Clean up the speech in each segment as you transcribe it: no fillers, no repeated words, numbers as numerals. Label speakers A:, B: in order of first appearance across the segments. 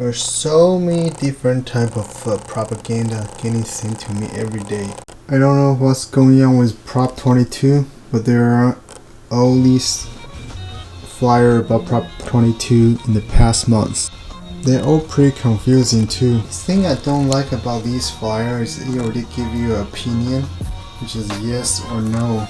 A: There's so many different type of propaganda getting sent to me every day. I don't know what's going on with Prop 22, but there are all these flyers about Prop 22 in the past months. They're all pretty confusing too. The thing I don't like about these flyers is they already give you an opinion, which is yes or no.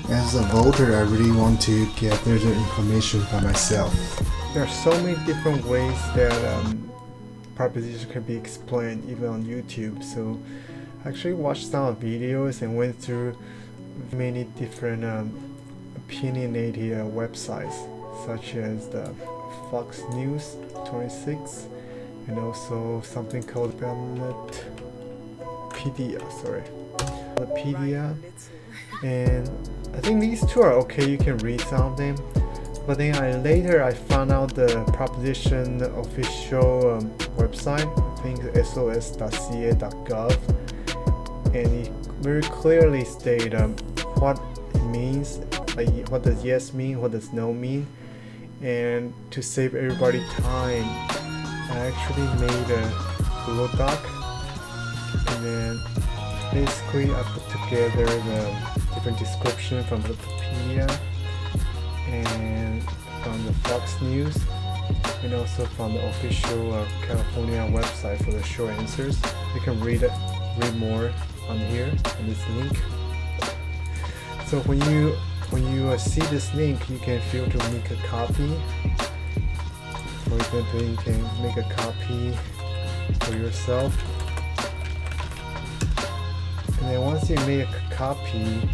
A: As a voter, I really want to get the information by myself. There are so many different ways that proposition can be explained, even on YouTube. So I actually watched some videos and went through many different opinionated websites, such as the Fox News 26 and also something called Ballotpedia. And I think these two are okay, you can read some of them. But then later I found out the proposition official website, I think sos.ca.gov, and it very clearly stated what it means, like what does yes mean, what does no mean. And to save everybody time, I actually made a Google Doc, and then basically I put together the different description from the Wikipedia and from the Fox News, and also from the official California website for the short answers. You can read more on here on this link. So when you see this link, you can feel to make a copy. For example, you can make a copy for yourself. And then once you make a copy,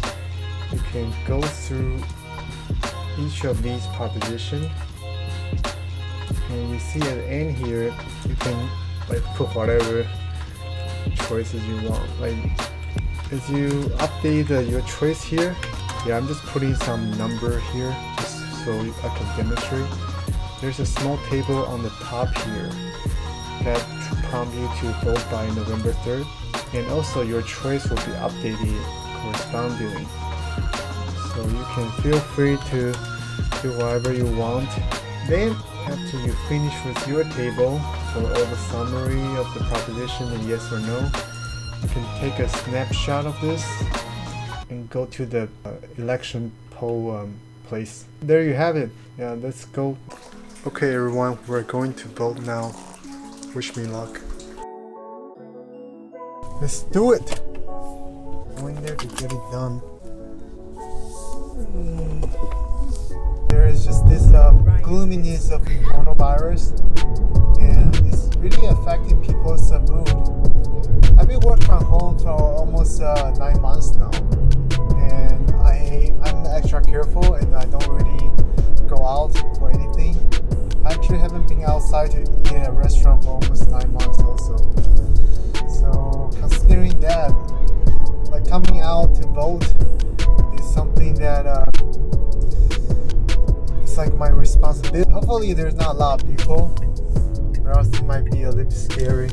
A: you can go through each of these propositions, and you see at the end here, you can like put whatever choices you want. Like as you update your choice here, I'm just putting some number here just so I can demonstrate. There's a small table on the top here that prompt you to vote by November 3rd, and also your choice will be updated correspondingly. So you can feel free to do whatever you want. Then after you finish with your table for all the summary of the proposition and yes or no, you can take a snapshot of this and go to the election poll place. There you have it. Yeah, let's go. Okay everyone, we're going to vote now. Wish me luck. Let's do it! Going there to get it done. There is just this gloominess of coronavirus, and it's really affecting people's mood. I've been working from home for almost 9 months now, and I'm extra careful and I don't really go out for anything. I actually haven't been outside to eat at a restaurant for almost 9 months also. So considering that, like coming out to vote is something that it's like my responsibility. Hopefully there's not a lot of people, or else it might be a little scary.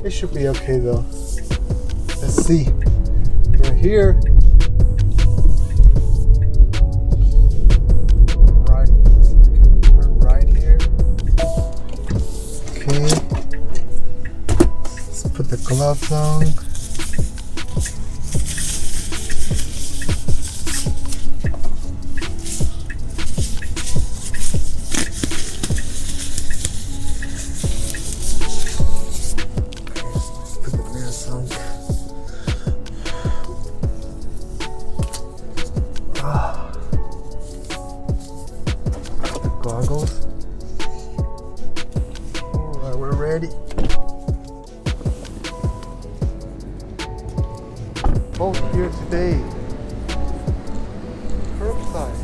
A: It should be okay though. Let's see. We're here. Right, so we can turn right here. Okay. Let's put the gloves on. Goggles. Alright, we're ready. Vote here today. Curbside.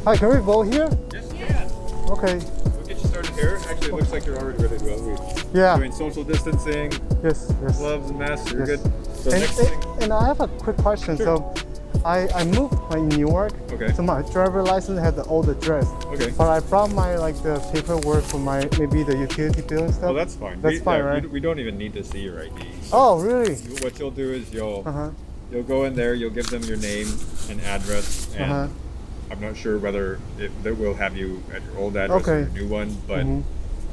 A: Hi, can we vote here?
B: Yes, you can.
A: Okay.
B: We'll get you started here. Actually, it looks like you're already ready to go.
A: Yeah.
B: Doing social distancing,
A: Yes.
B: gloves and masks, you're
A: Yes.
B: good. So next thing.
A: And I have a quick question.
B: Sure.
A: So, I moved in Newark.
B: Okay.
A: So my driver license had the old address.
B: Okay.
A: But I brought my the paperwork for my maybe the utility bill and stuff.
B: Well, that's fine.
A: That's fine, right?
B: We don't even need to see your ID.
A: Oh, really?
B: What you'll do is you'll
A: Uh-huh.
B: you'll go in there. You'll give them your name and address, and
A: Uh-huh.
B: I'm not sure whether that will have you at your old address or
A: Okay.
B: your new one, but
A: Mhm.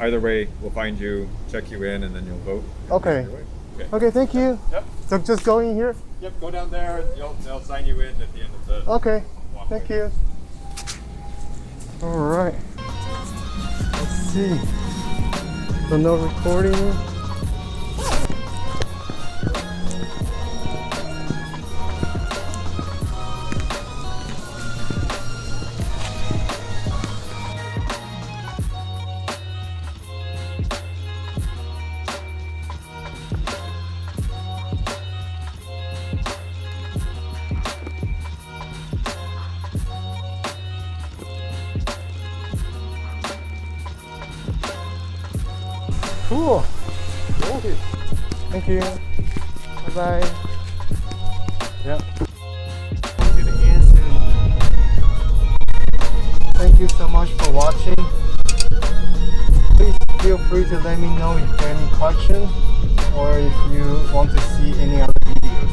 B: either way, we'll find you, check you in, and then you'll vote.
A: Okay.
B: Your way. Okay.
A: Okay, thank you.
B: Yep.
A: So just go in here?
B: Yep. Go down there. They'll sign you in at the end of the.
A: Okay.
B: walkway.
A: Thank you. All right. Let's see. So no recording. Cool. Thank you. Bye bye. Yep. Thank you so much for watching. Please feel free to let me know if you have any questions or if you want to see any other videos.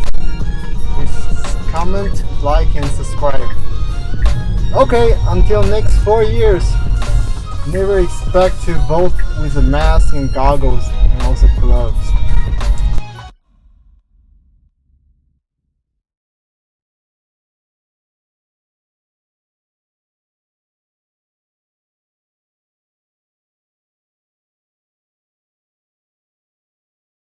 A: Please comment, like, and subscribe. Okay, until next 4 years. Never expect to vote with a mask and goggles and also gloves.